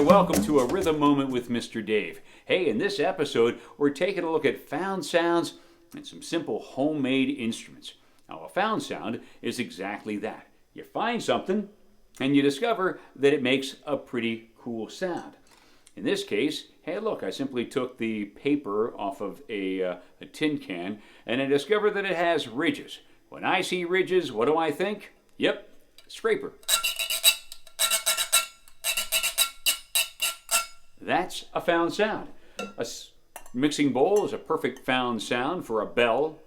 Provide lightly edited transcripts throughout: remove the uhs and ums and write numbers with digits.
welcome to A Rhythm Moment with Mr. Dave. Hey, in this episode, we're taking a look at found sounds and some simple homemade instruments. Now, a found sound is exactly that. You find something and you discover that it makes a pretty cool sound. In this case, hey look, I simply took the paper off of a tin can and I discovered that it has ridges. When I see ridges, what do I think? Yep, scraper. That's a found sound. A mixing bowl is a perfect found sound for a bell.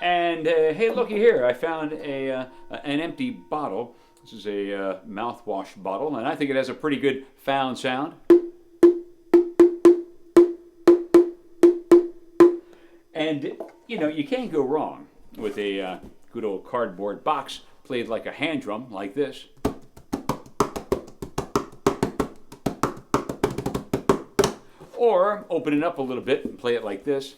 And hey, looky here, I found an empty bottle. This is a mouthwash bottle, and I think it has a pretty good found sound. And, you know, you can't go wrong with a good old cardboard box played like a hand drum, like this. Or open it up a little bit and play it like this.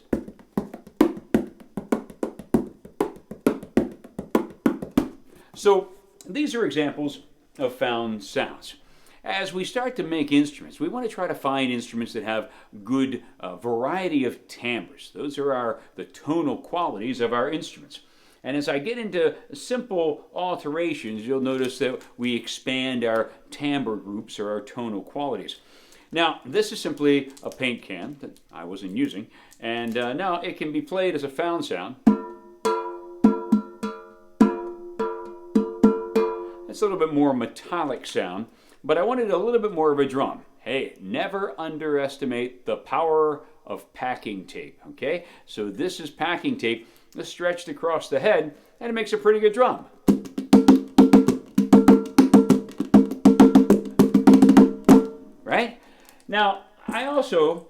So these are examples of found sounds. As we start to make instruments, we want to try to find instruments that have good variety of timbres. Those are the tonal qualities of our instruments. And as I get into simple alterations, you'll notice that we expand our timbre groups or our tonal qualities. Now, this is simply a paint can that I wasn't using, and now it can be played as a found sound. It's a little bit more metallic sound, but I wanted a little bit more of a drum. Hey, never underestimate the power of packing tape, okay? So this is packing tape that's stretched across the head, and it makes a pretty good drum. Right? Now, I also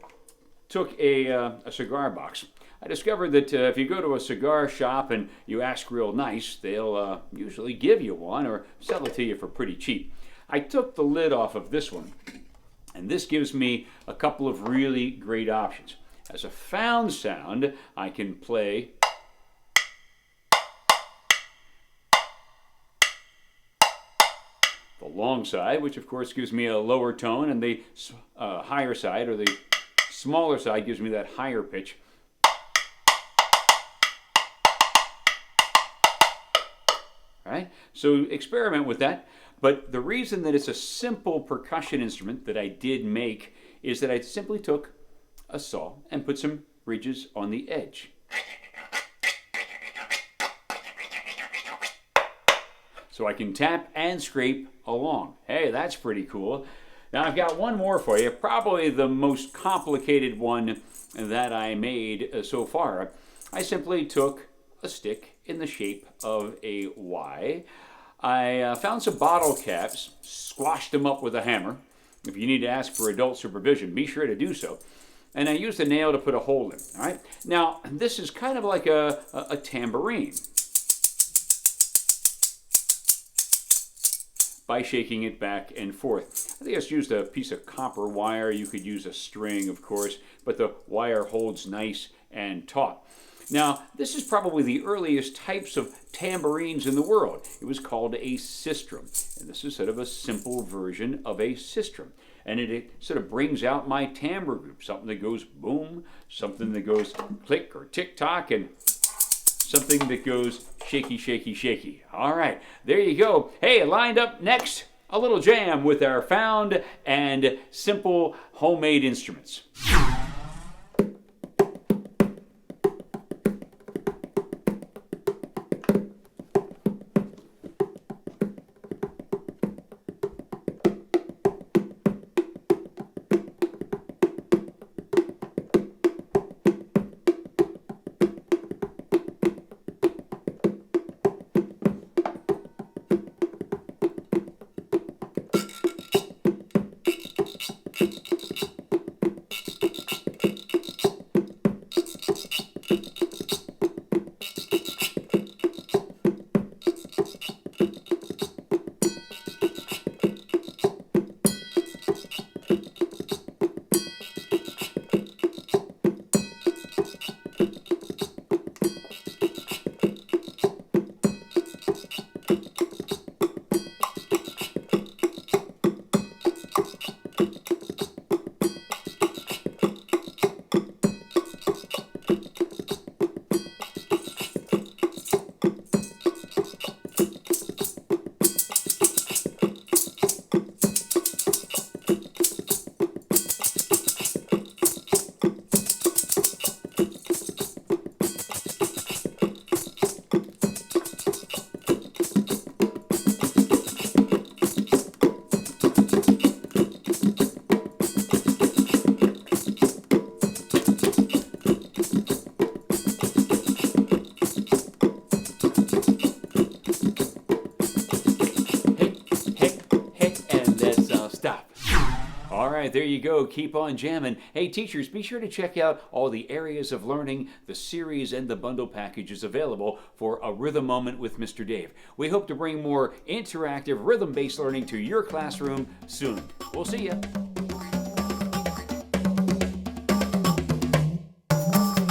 took a cigar box. I discovered that if you go to a cigar shop and you ask real nice, they'll usually give you one or sell it to you for pretty cheap. I took the lid off of this one, and this gives me a couple of really great options. As a found sound, I can play the long side, which of course gives me a lower tone, and the higher side, or the smaller side, gives me that higher pitch. Right? So experiment with that. But the reason that it's a simple percussion instrument that I did make is that I simply took a saw and put some ridges on the edge. So I can tap and scrape along. Hey, that's pretty cool. Now I've got one more for you, probably the most complicated one that I made so far. I simply took a stick in the shape of a Y. I found some bottle caps, squashed them up with a hammer. If you need to ask for adult supervision, be sure to do so. And I used a nail to put a hole in. All right. Now this is kind of like a tambourine. By shaking it back and forth. I think I just used a piece of copper wire. You could use a string, of course, but the wire holds nice and taut. Now, this is probably the earliest types of tambourines in the world. It was called a sistrum, and this is sort of a simple version of a sistrum. And it sort of brings out my timbre group, something that goes boom, something that goes click or tick-tock, and something that goes shaky, shaky, shaky. All right, there you go. Hey, lined up next, a little jam with our found and simple homemade instruments. there you go. Keep on jamming. Hey, teachers, be sure to check out all the areas of learning, the series, and the bundle packages available for A Rhythm Moment with Mr. Dave. We hope to bring more interactive, rhythm-based learning to your classroom soon. We'll see you.